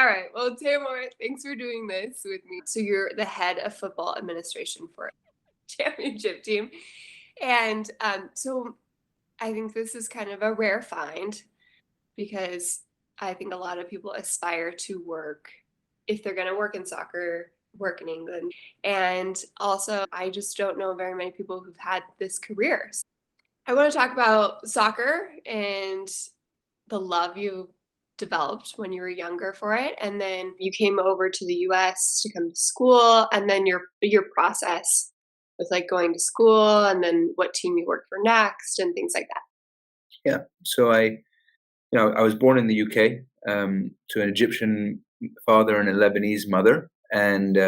All right. Well, Taymour, thanks for doing this with me. So you're the head of football administration for a championship team. And so I think this is kind of a rare find because I think a lot of people aspire to work, if they're going to work in soccer, work in England. And also, I just don't know very many people who've had this career. I want to talk about soccer and the love you developed when you were younger for it, and then you came over to the US to come to school, and then your process with like going to school and then what team you worked for next and things like that. Yeah. So I was born in the UK to an Egyptian father and a Lebanese mother, and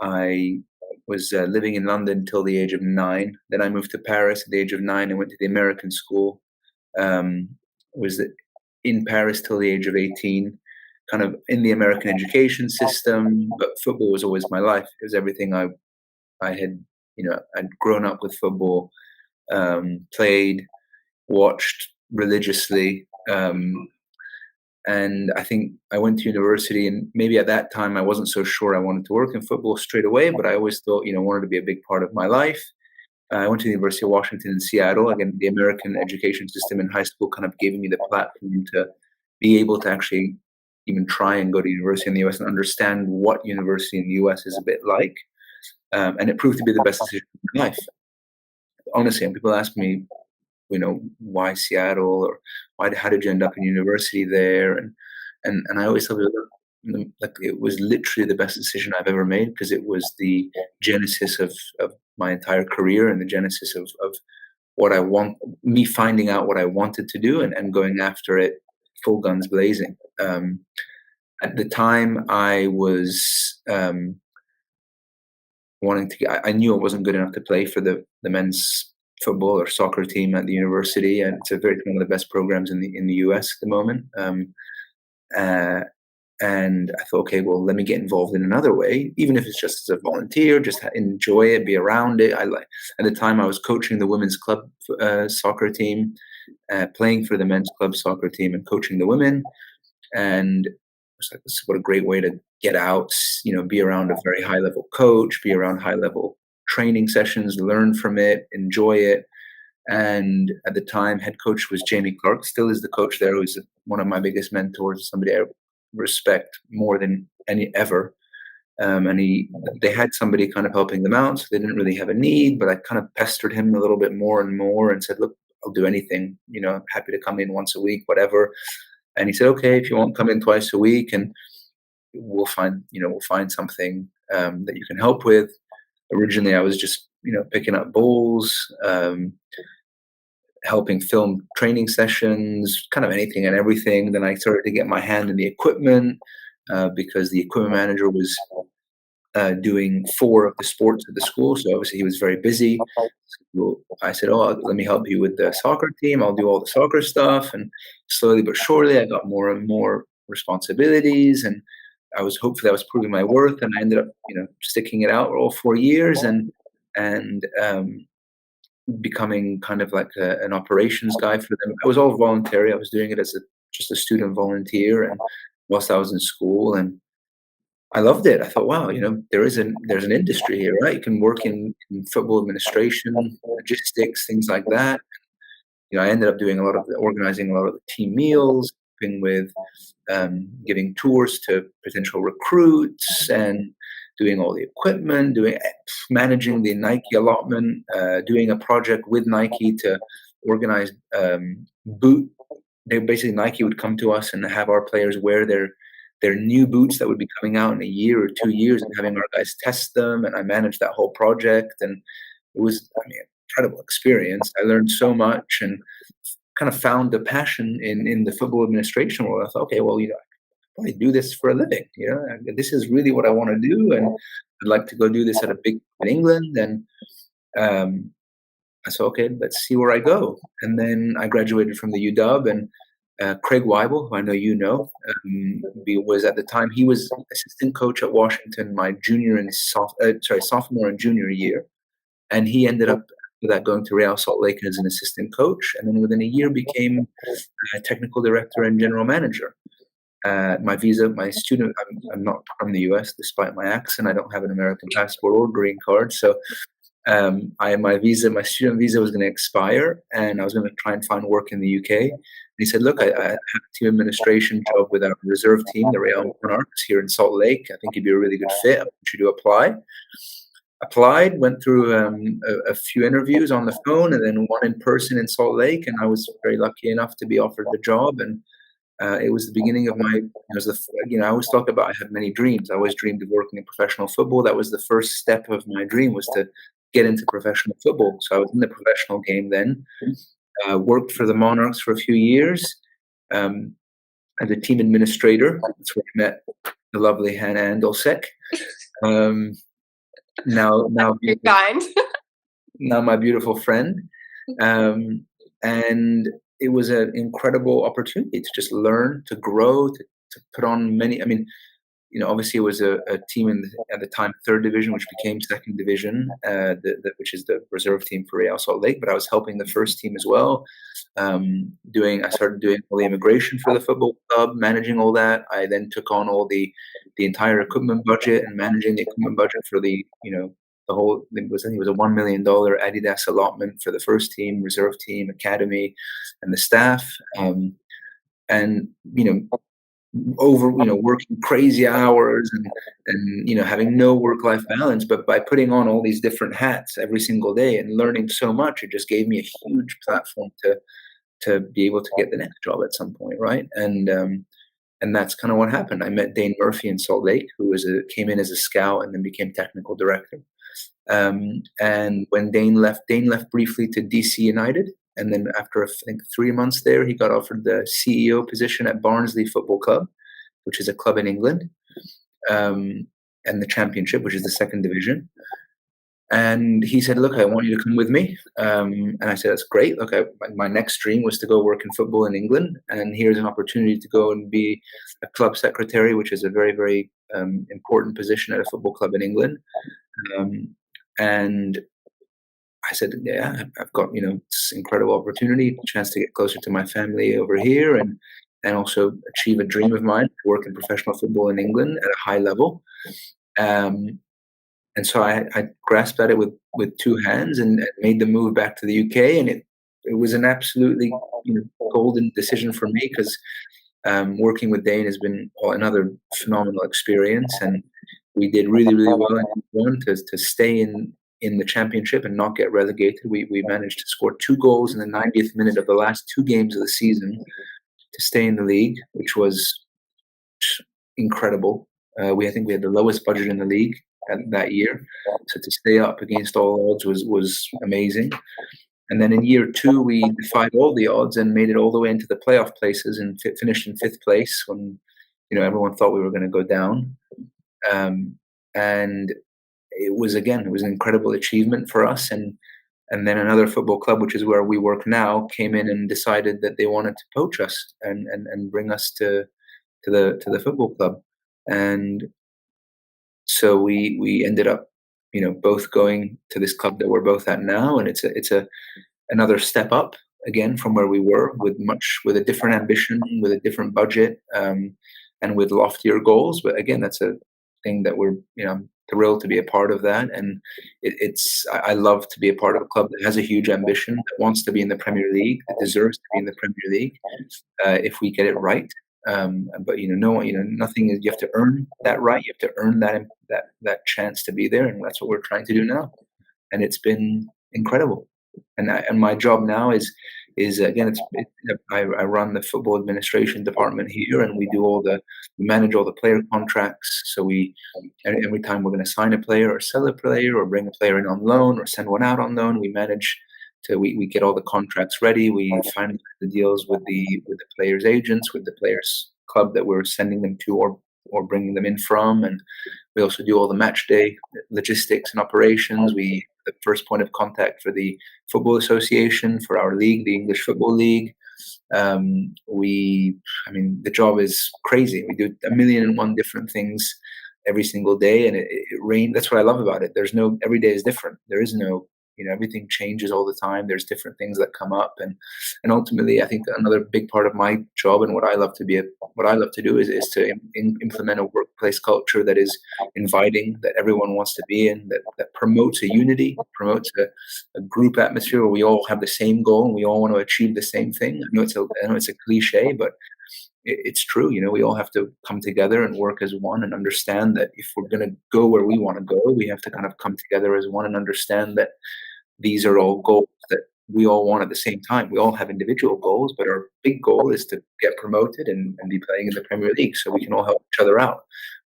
I was living in London till the age of 9. Then I moved to Paris at the age of 9 and went to the American school. Was in Paris till the age of 18, kind of in the American education system. But football was always my life. It was everything I had. I'd grown up with football, played, watched religiously. And I think I went to university, and maybe at that time I wasn't so sure I wanted to work in football straight away, but I always thought, wanted to be a big part of my life. I went to the University of Washington in Seattle. Again, the American education system in high school kind of gave me the platform to be able to actually even try and go to university in the US and understand what university in the US is a bit like. And it proved to be the best decision of my life. Honestly, and people ask me, why Seattle, or how did you end up in university there? And I always tell people, like, it was literally the best decision I've ever made, because it was the genesis of my entire career, and the genesis of what I want, me finding out what I wanted to do, and going after it full guns blazing. At the time I was I knew I wasn't good enough to play for the men's football or soccer team at the university, and it's one of the best programs in the US at the moment. And I thought, okay, well, let me get involved in another way, even if it's just as a volunteer, just enjoy it, be around it. At the time I was coaching the women's club soccer team, playing for the men's club soccer team, and coaching the women. And I was like, this is what a great way to get out, be around a very high level coach, be around high level training sessions, learn from it, enjoy it. And at the time, head coach was Jamie Clark, still is the coach there, who's one of my biggest mentors, somebody I respect more than any ever. And they had somebody kind of helping them out, so they didn't really have a need, but I kind of pestered him a little bit more and more and said, look, I'll do anything, I'm happy to come in once a week, whatever. And he said, okay, if you won't come in twice a week, and we'll find something that you can help with. Originally, I was just, picking up balls, helping film training sessions, kind of anything and everything. Then I started to get my hand in the equipment, because the equipment manager was doing 4 of the sports at the school. So obviously he was very busy. So I said, oh, let me help you with the soccer team. I'll do all the soccer stuff. And slowly but surely, I got more and more responsibilities, and hopefully I was proving my worth, and I ended up, sticking it out all 4 years, and becoming kind of like an operations guy for them. It was all voluntary. I was doing it as just a student volunteer, and whilst I was in school, and I loved it. I thought, wow, there's an industry here, right? You can work in football administration, logistics, things like that. I ended up doing organizing a lot of the team meals, helping with giving tours to potential recruits, and doing all the equipment, managing the Nike allotment, doing a project with Nike to organize boot. Basically, Nike would come to us and have our players wear their new boots that would be coming out in a year or 2 years, and having our guys test them. And I managed that whole project, and it was, incredible experience. I learned so much, and kind of found the passion in the football administration world. I thought, okay, well, I can probably do this for a living. This is really what I want to do, and I'd like to go do this at a big in England. And I said, okay, let's see where I go. And then I graduated from the UW, and Craig Weibel, who I know was at the time, he was assistant coach at Washington my sophomore and junior year, and he ended up after that going to Real Salt Lake as an assistant coach, and then within a year became technical director and general manager. my student. I'm not from the US, despite my accent. I don't have an American passport or green card. So my student visa was going to expire, and I was going to try and find work in the UK. And he said, "Look, I have a team administration job with our reserve team, the Real Monarchs, here in Salt Lake. I think you'd be a really good fit. I want you to apply." Applied, went through a few interviews on the phone, and then one in person in Salt Lake, and I was very lucky enough to be offered the job. And it was the beginning of my, it was I always talk about I had many dreams. I always dreamed of working in professional football. That was the first step of my dream, was to get into professional football. So I was in the professional game then. Worked for the Monarchs for a few years um, as a team administrator. That's where I met the lovely Hannah Andolsek. Um, now You're kind. now my beautiful friend. Um, and it was an incredible opportunity to just learn, to grow, to put on many. I mean, obviously it was a team at the time third division, which became second division, which is the reserve team for Real Salt Lake. But I was helping the first team as well. I started doing all the immigration for the football club, managing all that. I then took on all the entire equipment budget and managing the equipment budget for the whole. I think it was a $1 million Adidas allotment for the first team, reserve team, academy, and the staff. And working crazy hours and having no work-life balance, but by putting on all these different hats every single day and learning so much, it just gave me a huge platform to be able to get the next job at some point, right? And that's kind of what happened. I met Dane Murphy in Salt Lake, who came in as a scout and then became technical director. And when Dane left briefly to DC United. And then after, I think, 3 months there, he got offered the CEO position at Barnsley Football Club, which is a club in England, and the Championship, which is the second division. And he said, "Look, I want you to come with me." And I said, "That's great. Look, my next dream was to go work in football in England, and here's an opportunity to go and be a club secretary, which is a very, very important position at a football club in England." And I said, "Yeah, I've got this incredible opportunity, chance to get closer to my family over here, and also achieve a dream of mine, to work in professional football in England at a high level." And so I grasped at it with two hands and made the move back to the UK, and it was an absolutely golden decision for me, because working with Dane has been another phenomenal experience, and we did really, really well in one to stay in the Championship and not get relegated. We managed to score 2 goals in the 90th minute of the last 2 games of the season to stay in the league, which was incredible. I think we had the lowest budget in the league that year, so to stay up against all odds was amazing. And then in year 2, we defied all the odds and made it all the way into the playoff places and finished in 5th place when everyone thought we were going to go down. And it was an incredible achievement for us. And then another football club, which is where we work now, came in and decided that they wanted to poach us and bring us to the football club. And so we ended up both going to this club that we're both at now, and it's another step up again from where we were, with a different ambition, with a different budget, and with loftier goals. But again, that's a thing that we're I'm thrilled to be a part of that. And I love to be a part of a club that has a huge ambition, that wants to be in the Premier League, that deserves to be in the Premier League, if we get it right. But nothing is, you have to earn that right. You have to earn that chance to be there, and that's what we're trying to do now. And it's been incredible. And my job now is again, I run the football administration department here, and we manage all the player contracts. So every time we're going to sign a player or sell a player or bring a player in on loan or send one out on loan, we get all the contracts ready. We finalize the deals with the players' agents, with the players' club that we're sending them to or bringing them in from, and we also do all the match day logistics and operations. We the first point of contact for the Football Association, for our league, the English Football League. The job is crazy. We do 1,000,001 different things every single day, and it rains. That's what I love about it. Every day is different. There is no everything changes all the time. There's different things that come up, and ultimately, I think another big part of my job and what I love to do is to implement a workplace culture that is inviting, that everyone wants to be in, that promotes a unity, promotes a group atmosphere where we all have the same goal and we all want to achieve the same thing. I know it's a cliche, but it's true. We all have to come together and work as one and understand that if we're going to go where we want to go, we have to kind of come together as one and understand that these are all goals that we all want at the same time. We all have individual goals, but our big goal is to get promoted and be playing in the Premier League so we can all help each other out.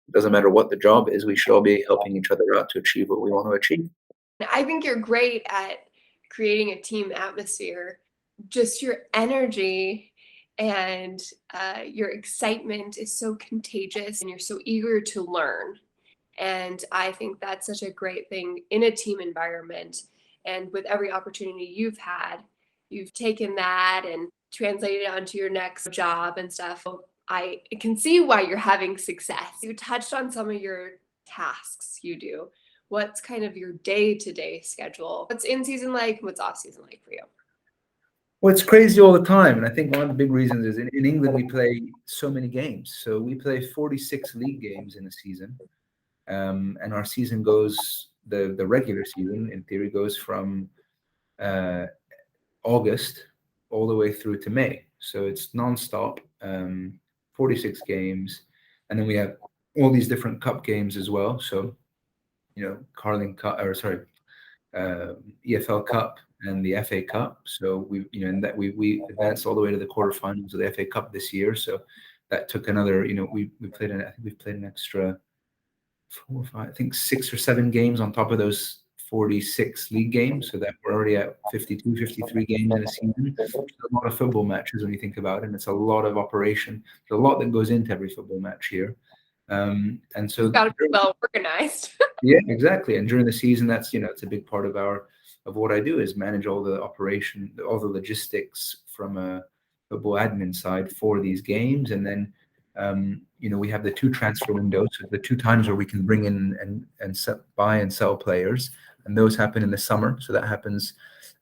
It doesn't matter what the job is, we should all be helping each other out to achieve what we want to achieve. I think you're great at creating a team atmosphere. Just your energy and your excitement is so contagious, and you're so eager to learn. And I think that's such a great thing in a team environment. And with every opportunity you've had, you've taken that and translated it onto your next job and stuff. So I can see why you're having success. You touched on some of your tasks you do. What's kind of your day-to-day schedule? What's in season like? What's off season like for you? Well, it's crazy all the time. And I think one of the big reasons is in England, we play so many games. So we play 46 league games in a season. And our season goes, the regular season, in theory, goes from August all the way through to May. So it's nonstop, 46 games. And then we have all these different cup games as well. So, Carling Cup, or sorry, EFL Cup and the FA Cup. So and that we advanced all the way to the quarterfinals of the FA Cup this year. So that took another, we played I think we've played an extra 4 or 5, I think 6 or 7 games on top of those 46 league games, so that we're already at 52, 53 games in a season. It's a lot of football matches when you think about it, and it's a lot of operation. There's a lot that goes into every football match here. And so You've got to be well organized. yeah, exactly. And during the season, that's it's a big part of what I do is manage all the operation, all the logistics from a football admin side for these games, and then we have the 2 transfer windows, so the 2 times where we can bring in and buy and sell players, and those happen in the summer. So that happens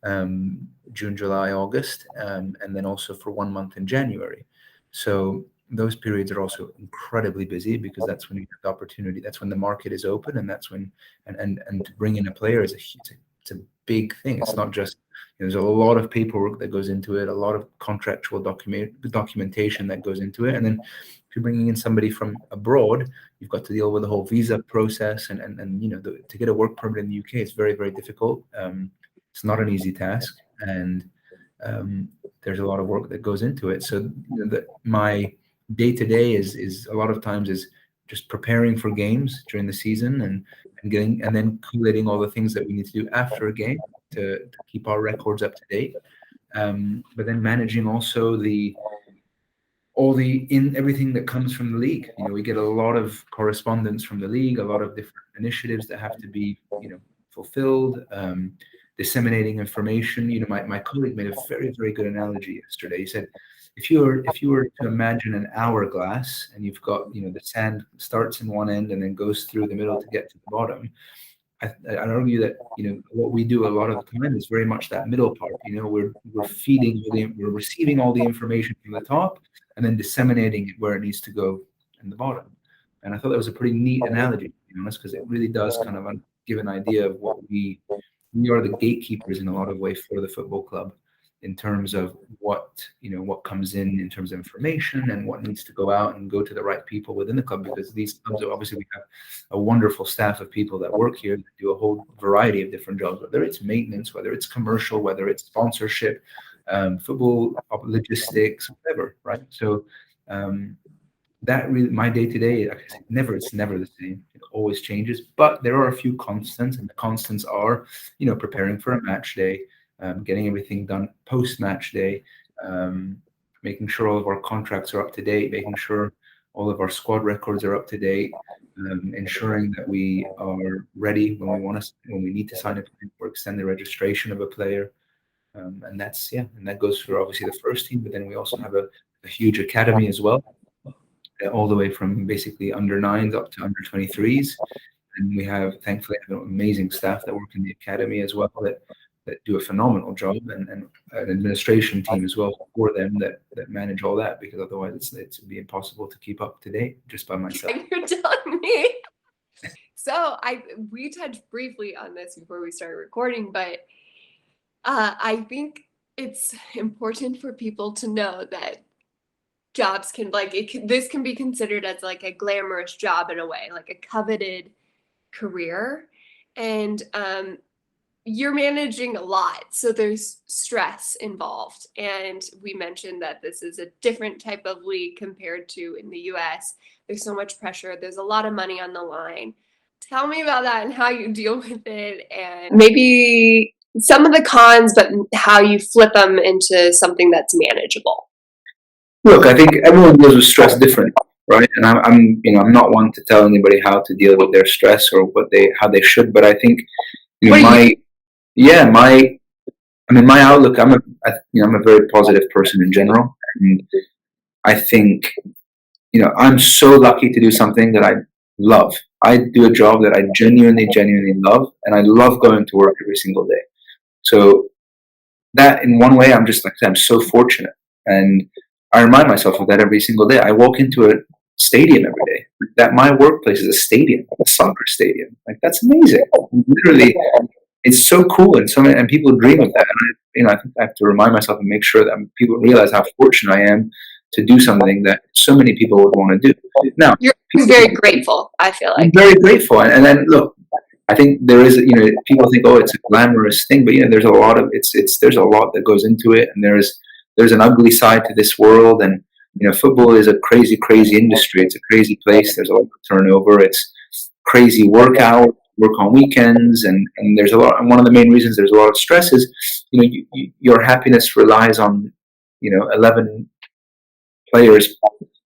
June, July, August, and then also for 1 month in January. So those periods are also incredibly busy because that's when you have the opportunity. That's when the market is open, and that's when and to bring in a player is it's a big thing. It's not just there's a lot of paperwork that goes into it, a lot of contractual documentation that goes into it, and then if you're bringing in somebody from abroad, you've got to deal with the whole visa process, and to get a work permit in the UK is very, very difficult. It's not an easy task, and there's a lot of work that goes into it. So my day to day is a lot of times is just preparing for games during the season and then collating all the things that we need to do after a game to keep our records up to date. But then managing also everything that comes from the league. We get a lot of correspondence from the league, a lot of different initiatives that have to be fulfilled. Disseminating information. My colleague made a very, very good analogy yesterday. He said, if you were to imagine an hourglass and you've got the sand starts in one end and then goes through the middle to get to the bottom, I'd argue that what we do a lot of the time is very much that middle part. We're we're receiving all the information from the top and then disseminating it where it needs to go in the bottom. And I thought that was a pretty neat analogy, to be honest, because it really does kind of give an idea of what we are the gatekeepers in a lot of ways for the football club in terms of what comes in terms of information and what needs to go out and go to the right people within the club, because these clubs are obviously, we have a wonderful staff of people that work here that do a whole variety of different jobs, whether it's maintenance, whether it's commercial, whether it's sponsorship, football logistics, whatever, right? So that really, my day to day, it's never the same. It always changes, but there are a few constants, and the constants are, preparing for a match day, getting everything done post match day, making sure all of our contracts are up to date, making sure all of our squad records are up to date, ensuring that we are ready when we need to sign a player or extend the registration of a player, and that goes for obviously the first team, but then we also have a huge academy as well. All the way from basically under 9s up to under 23s. And we have, thankfully, have amazing staff that work in the academy as well that do a phenomenal job, and an administration team as well for them that manage all that, because otherwise it'd be impossible to keep up to date just by myself. You're telling me. So we touched briefly on this before we started recording, but I think it's important for people to know that jobs can this can be considered as like a glamorous job in a way, like a coveted career, and you're managing a lot, so there's stress involved. And we mentioned that this is a different type of league compared to in the US. There's so much pressure, there's a lot of money on the line. Tell me about that and how you deal with it, and maybe some of the cons, but how you flip them into something that's manageable. Look, I think everyone deals with stress differently, right? And I'm not one to tell anybody how to deal with their stress or how they should, but I think, What do you my yeah, my outlook. I'm a very positive person in general, and I think, I'm so lucky to do something that I love. I do a job that I genuinely, genuinely love, and I love going to work every single day. So that, in one way, I'm just like, I'm so fortunate, and I remind myself of that every single day. I walk into a stadium every day. That my workplace is a stadium, a soccer stadium. Like, that's amazing. Literally, it's so cool, and and people dream of that. And I think I have to remind myself and make sure that people realize how fortunate I am to do something that so many people would want to do. Now, You're very grateful, I feel I'm like. very grateful, and then look, I think there is, people think, oh, it's a glamorous thing, but there's a lot of there's a lot that goes into it, and there's an ugly side to this world, and football is a crazy, crazy industry. It's a crazy place. There's a lot of turnover. It's crazy work on weekends, and there's a lot. And one of the main reasons there's a lot of stress is, your happiness relies on, 11 players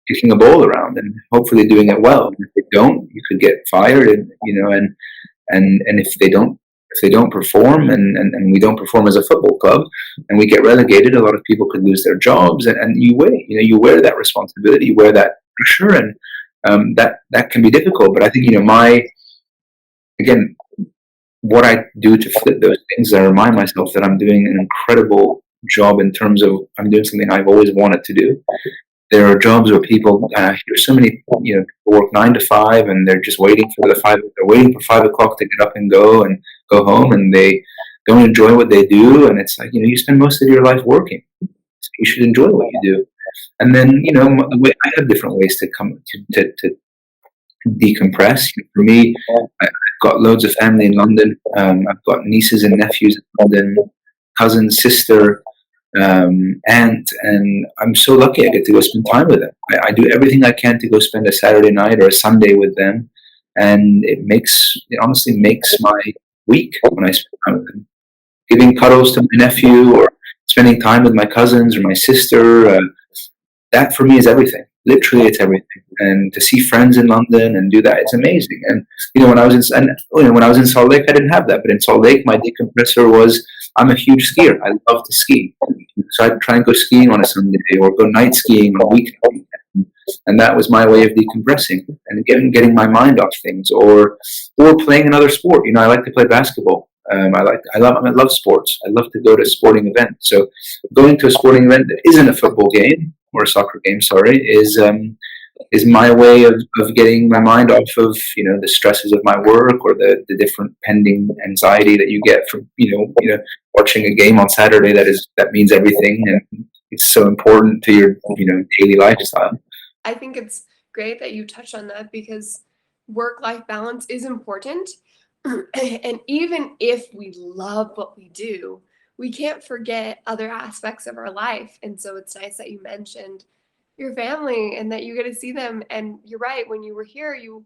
kicking a ball around and hopefully doing it well. If they don't, you could get fired, and if they don't perform, and we don't perform as a football club, and we get relegated, a lot of people could lose their jobs, and you wear that responsibility, you wear that pressure, and that can be difficult. But I think, my again, what I do to flip those things, I remind myself that I'm doing an incredible job in terms of I'm doing something I've always wanted to do. There are jobs where people, hear so many, people work 9 to 5, and they're just waiting for they're waiting for 5 o'clock to get up and go home, and they don't enjoy what they do. And it's like, you spend most of your life working, so you should enjoy what you do. And then, the way I have different ways to come to decompress. For me, I've got loads of family in London. I've got nieces and nephews in London, cousin, sister, aunt, and I'm so lucky I get to go spend time with them. I do everything I can to go spend a Saturday night or a Sunday with them, and it honestly makes my week when I spend time with them. Giving cuddles to my nephew, or spending time with my cousins or my sister. That for me is everything. Literally, it's everything. And to see friends in London and do that, it's amazing. And when I was in Salt Lake, I didn't have that. But in Salt Lake, my decompressor was, I'm a huge skier. I love to ski, so I'd try and go skiing on a Sunday, or go night skiing on a weekend. And that was my way of decompressing and getting my mind off things, or playing another sport. I like to play basketball. I love sports. I love to go to sporting events. So going to a sporting event that isn't a football game, or a soccer game, sorry, is my way of getting my mind off of, the stresses of my work, or the different pending anxiety that you get from, watching a game on Saturday that means everything, and it's so important to your, daily lifestyle. I think it's great that you touched on that, because work life balance is important. And even if we love what we do, we can't forget other aspects of our life. And so it's nice that you mentioned your family and that you get to see them. And you're right, when you were here, you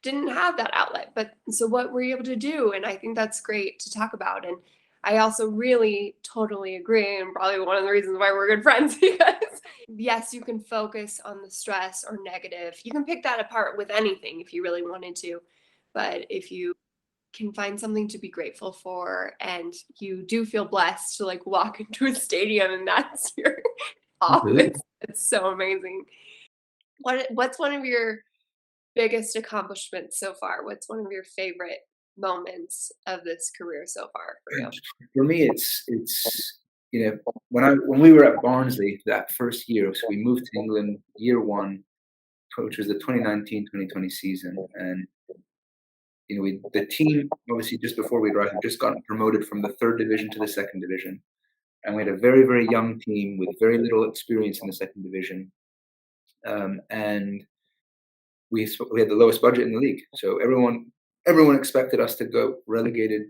didn't have that outlet. But so what were you able to do? And I think that's great to talk about. And I also really totally agree, and probably one of the reasons why we're good friends, because yes, you can focus on the stress or negative. You can pick that apart with anything if you really wanted to. But if you can find something to be grateful for, and you do feel blessed to like walk into a stadium and that's your office, Absolutely. it's so amazing. What's one of your biggest accomplishment so far? What's one of your favorite moments of this career so far for you? For me, it's you know when we were at Barnsley that first year, so we moved to England year one, which was the 2019-2020 season, and the team obviously just before we arrived had just gotten promoted from the third division to the second division, and we had a very very young team with very little experience in the second division, and we had the lowest budget in the league, so everyone expected us to go relegated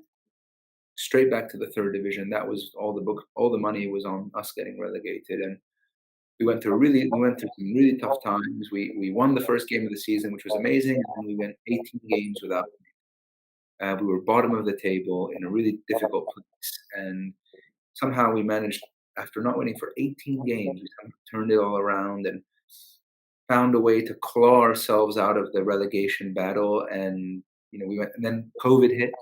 straight back to the third division. That was all the money was on us getting relegated, and we went through some really tough times. We won the first game of the season, which was amazing, and then we went 18 games without. We were bottom of the table in a really difficult place, and somehow we managed, after not winning for 18 games, we kind of turned it all around and found a way to claw ourselves out of the relegation battle. And we went, and then COVID hit.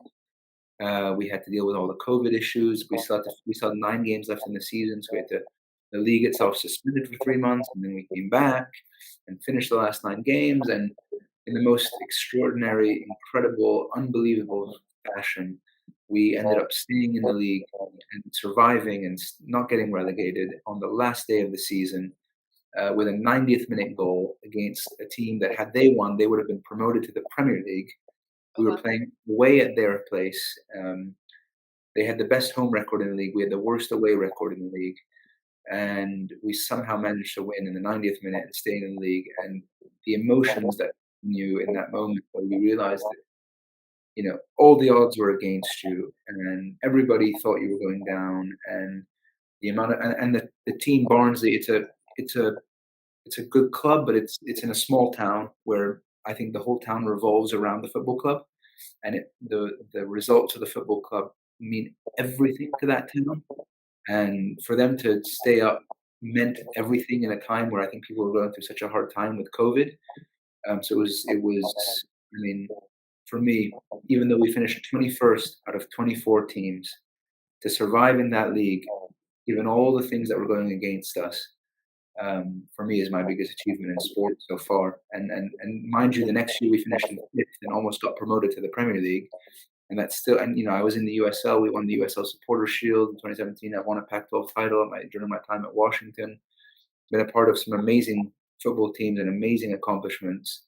We had to deal with all the COVID issues. We still had 9 games left in the season, so the league itself suspended for 3 months, and then we came back and finished the last 9 games. And in the most extraordinary, incredible, unbelievable fashion, we ended up staying in the league and surviving and not getting relegated on the last day of the season with a 90th minute goal against a team that, had they won, they would have been promoted to the Premier League. Oh, We were wow. playing away at their place. They had the best home record in the league. We had the worst away record in the league, and we somehow managed to win in the 90th minute and stay in the league. And the emotions that you in that moment, where you realized that all the odds were against you, and everybody thought you were going down, and the amount of and the team Barnsley, it's a it's a good club, but it's in a small town where I think the whole town revolves around the football club, and the results of the football club mean everything to that town. And for them to stay up meant everything in a time where I think people were going through such a hard time with COVID. So it was. I mean, for me, even though we finished 21st out of 24 teams, to survive in that league, given all the things that were going against us, for me is my biggest achievement in sport so far. And mind you, the next year we finished in fifth and almost got promoted to the Premier League. And that's still, and I was in the USL. We won the USL Supporters Shield in 2017. I won a Pac-12 title during my time at Washington. Been a part of some amazing football teams and amazing accomplishments.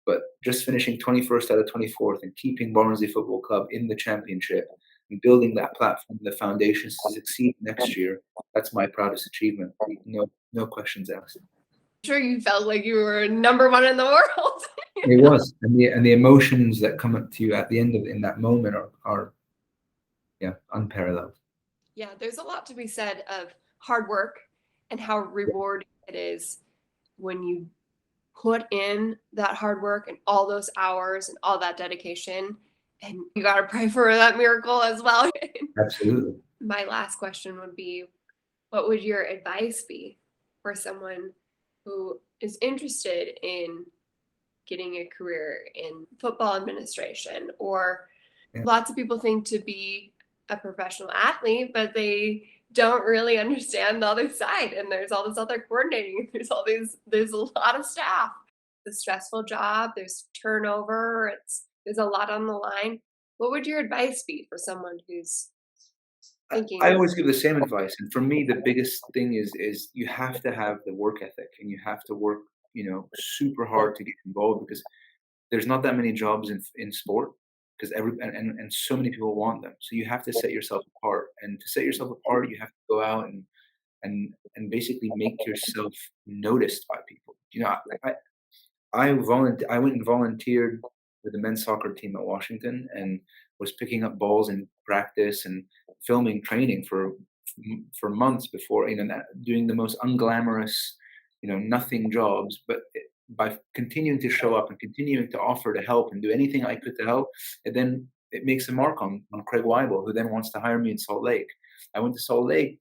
But just finishing 21st out of 24th and keeping Barnsley Football Club in the championship and building that platform, the foundations to succeed next year, that's my proudest achievement. No questions asked. I'm sure you felt like you were number one in the world. It was, and the emotions that come up to you at the end of in that moment are yeah, unparalleled. Yeah, there's a lot to be said of hard work and how rewarding it is when you put in that hard work and all those hours and all that dedication. And you got to pray for that miracle as well. Absolutely. My last question would be, what would your advice be for someone who is interested in getting a career in football administration? Or Yeah. lots of people think to be a professional athlete, but they don't really understand the other side. And there's all this other coordinating. There's a lot of staff. It's a stressful job. There's turnover. There's a lot on the line. What would your advice be for someone who's I thinking? always give the same advice, and for me, the biggest thing is you have to have the work ethic, and you have to work, super hard to get involved, because there's not that many jobs in sport, because and so many people want them. So you have to set yourself apart, and to set yourself apart, you have to go out and basically make yourself noticed by people. I went and volunteered with the men's soccer team at Washington and was picking up balls in practice and filming training for months before, doing the most unglamorous, nothing jobs. But by continuing to show up and continuing to offer to help and do anything I could to help, it makes a mark on Craig Weibel, who then wants to hire me in Salt Lake. I went to Salt Lake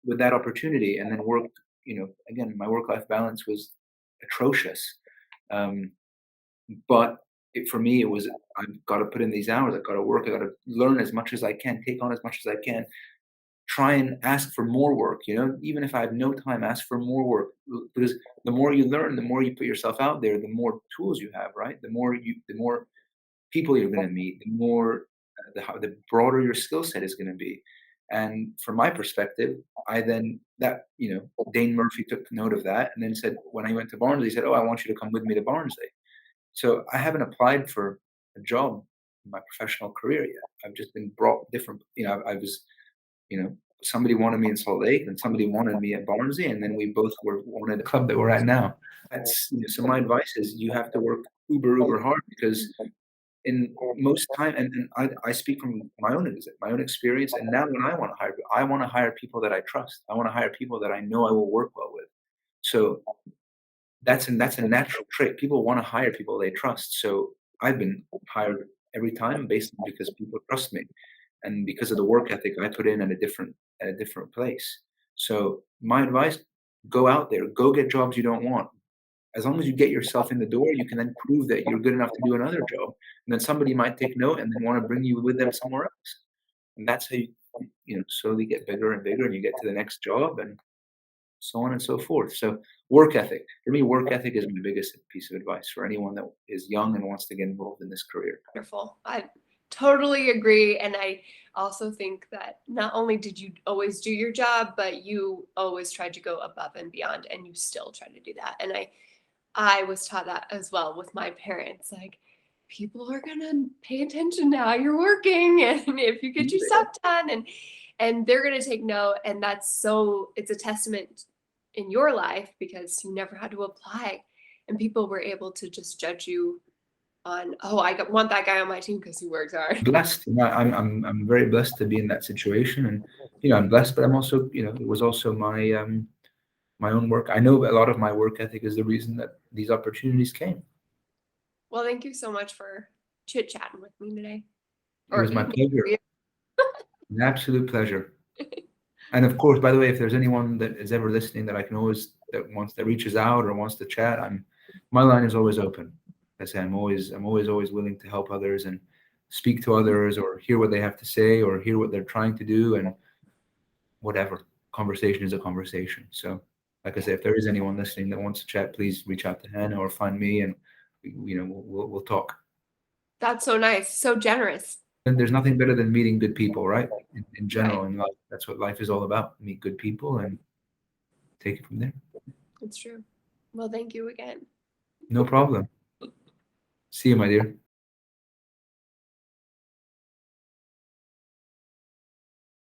with that opportunity and then worked. Again, my work-life balance was atrocious. Um, but for me, it was, I've got to put in these hours. I've got to work. I've got to learn as much as I can, take on as much as I can. try and ask for more work, even if I have no time, ask for more work, because the more you learn, the more you put yourself out there, the more tools you have, right? The more people you're going to meet, the more the broader your skill set is going to be. And from my perspective, I then that Dane Murphy took note of that, and then said, when I went to Barnsley, he said, "Oh, I want you to come with me to Barnsley." So I haven't applied for a job in my professional career yet. I've just been brought different. I was, somebody wanted me in Salt Lake, and somebody wanted me at Barnsley, and then we both wanted the club that we're at now. So my advice is you have to work uber hard, because in most time, and I speak from my own experience, and now when I want to hire people that I trust. I want to hire people that I know I will work well with. So that's a natural trait. People want to hire people they trust. So I've been hired every time based on because people trust me, and because of the work ethic I put in at a different place. So my advice: go out there, go get jobs you don't want. As long as you get yourself in the door, you can then prove that you're good enough to do another job, and then somebody might take note and then want to bring you with them somewhere else. And that's how you slowly get bigger and bigger, and you get to the next job, and so on and so forth. So work ethic. For me, work ethic is my biggest piece of advice for anyone that is young and wants to get involved in this career. Wonderful. I totally agree. And I also think that not only did you always do your job, but you always tried to go above and beyond, and you still try to do that. And I was taught that as well with my parents. Like, people are gonna pay attention to how you're working, and if you get your stuff done, and they're gonna take note. And it's a testament in your life, because you never had to apply, and people were able to just judge you on, oh, want that guy on my team because he works hard. Blessed. I'm very blessed to be in that situation, and I'm blessed, but I'm also, it was also my own work. I know a lot of my work ethic is the reason that these opportunities came. Well, thank you so much for chit chatting with me today. It was my pleasure. An absolute pleasure. And of course, by the way, if there's anyone that is ever listening that that reaches out or wants to chat, my line is always open. I say I'm always willing to help others and speak to others, or hear what they have to say, or hear what they're trying to do, and whatever. Conversation is a conversation. So, like I say, if there is anyone listening that wants to chat, please reach out to Hannah or find me, and we'll talk. That's so nice, so generous. And there's nothing better than meeting good people, right? In general, in life, that's what life is all about. Meet good people and take it from there. It's true. Well, thank you again. No problem. See you, my dear.